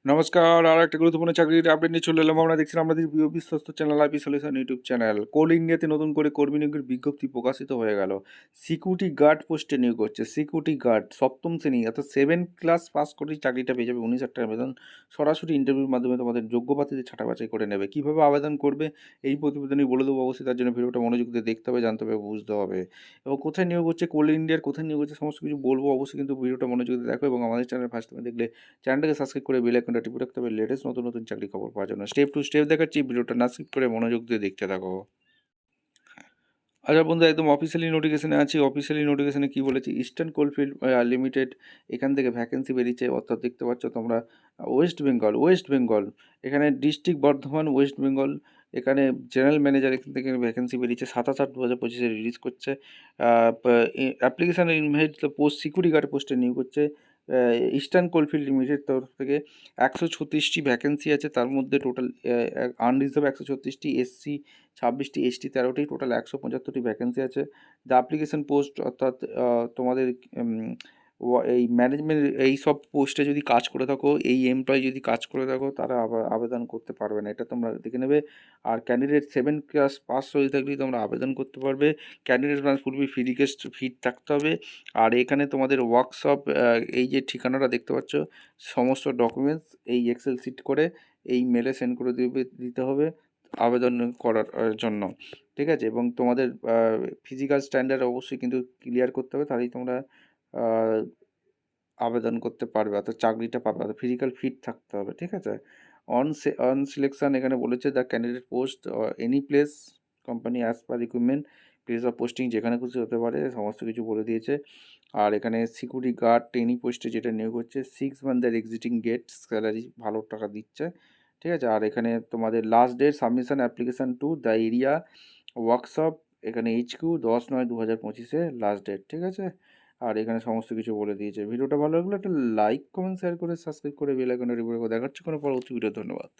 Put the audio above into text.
নমস্কার, আর একটা গুরুত্বপূর্ণ চাকরির আপডেট নিয়ে চলে এলাম। আমরা দেখছি আমাদের প্রিয় বিশ্বস্ত channel IP solution YouTube channel. Coal ইন্ডিয়াতে নতুন করে কর্মী নিয়োগের বিজ্ঞপ্তি প্রকাশিত হয়ে গেল। সিকিউরিটি গার্ড পোস্টে নিয়োগ হচ্ছে। সিকিউরিটি গার্ড সপ্তম শ্রেণী অর্থাৎ 7 ক্লাস পাস করেই চাকরিটা পেয়ে যাবে। 19,000 টাকা বেতন। সরাসরি ইন্টারভিউর মাধ্যমে তোমাদের যোগ্য প্রার্থীদের ছাঁটাই বাছাই করে নেবে। কীভাবে আবেদন করবে এই প্রতিবেদনই বলে দেবো। অবশ্যই তার জন্য ভিডিওটা মনোযোগ দিয়ে দেখতে হবে, জানতে হবে, বুঝতে হবে। এবং কোথায় নিয়োগ হচ্ছে, কোল ইন্ডিয়ার কোথায় নিয়োগ হচ্ছে, সমস্ত কিছু বলবো। অবশ্যই কিন্তু ভিডিওটা মনোযোগ দিয়ে দেখো এবং আমাদের চ্যানেল ফার্স্ট টাইম দেখলে চ্যানেলটাকে সাবস্ক্রাইব করে বেল আইকনটা টিপে রাখতে হবে লেটেস্ট নতুন নতুন চাকরি খবর পাওয়ার জন্য। স্টেপ টু স্টেপ দেখাচ্ছি, ভিডিওটা না স্কিপ করে মনোযোগ দিয়ে দেখতে থাকো। আচ্ছা বন্ধু, একদম অফিসিয়ালি নোটিফিকেশনে আছি। অফিসিয়ালি নোটিফিকেশনে কী বলেছি, ইস্টার্ন কোলফিল্ড লিমিটেড এখান থেকে ভ্যাকেন্সি বেরিয়েছে। অর্থাৎ দেখতে পাচ্ছ তোমরা ওয়েস্ট বেঙ্গল এখানে ডিস্ট্রিক্ট বর্ধমান ওয়েস্ট বেঙ্গল। এখানে জেনারেল ম্যানেজার এখান থেকে ভ্যাকেন্সি বেরিয়েছে। 27/8/2025 রিলিজ করছে। Application invite post security guard পোস্টে নিয়োগ করছে। ইস্টার্ন কোলফিল্ড লিমিটেড তরফ থেকে 136টি ভ্যাকেন্সি আছে। তার মধ্যে টোটাল আনরিজার্ভ 136টি, এসসি 26টি, এসটি 13টি, টোটাল 175টি ভ্যাকেন্সি আছে। দ্য অ্যাপ্লিকেশন পোস্ট অর্থাৎ তোমাদের এই ম্যানেজমেন্ট এই সব পোস্টে যদি কাজ করে থাকো, এই এমপ্লয়ি যদি কাজ করে থাকো, তারা আবেদন করতে পারবে না, এটা তোমরা দেখে নেবে। আর ক্যান্ডিডেট 7 ক্লাস পাস হয়ে থাকলেই তোমরা আবেদন করতে পারবে। ক্যান্ডিডেট ফুলবি ফিট থাকতে হবে। আর এখানে তোমাদের ওয়ার্কশপ, এই যে ঠিকানাটা দেখতে পাচ্ছ, সমস্ত ডকুমেন্টস এই এক্সেল শিট করে এই মেলে সেন্ড করে দিতে হবে আবেদন করার জন্য, ঠিক আছে। এবং তোমাদের ফিজিক্যাল স্ট্যান্ডার্ড অবশ্যই কিন্তু ক্লিয়ার করতে হবে, তাহলেই তোমরা আবেদন করতে পারবে, অর্থাৎ চাকরিটা পাবে, অর্থাৎ ফিজিক্যাল ফিট থাকতে হবে, ঠিক আছে। অন সিলেকশন এখানে বলেছে the candidate post any place company as per recruitment, place of posting যেখানে খুশি হতে পারে, সমস্ত কিছু বলে দিয়েছে। আর এখানে সিকিউরিটি গার্ড ট্রেনি পোস্টে যেটা নিয়োগ হচ্ছে 6 মান্থের এক্সিটিং ডেট, স্যালারি ভালো টাকা দিচ্ছে, ঠিক আছে। আর এখানে তোমাদের last date submission application to the area workshop, এখানে HQ 10/9/2025 লাস্ট ডেট, ঠিক আছে। আর এখানে সমস্ত কিছু বলে দিয়েছে। ভিডিওটা ভালো লাগলে একটা লাইক, কমেন্ট, শেয়ার করে সাবস্ক্রাইব করে বেল আইকনটা টিপে রাখো। দেখা হচ্ছে কোনো পরবর্তী ভিডিও। ধন্যবাদ।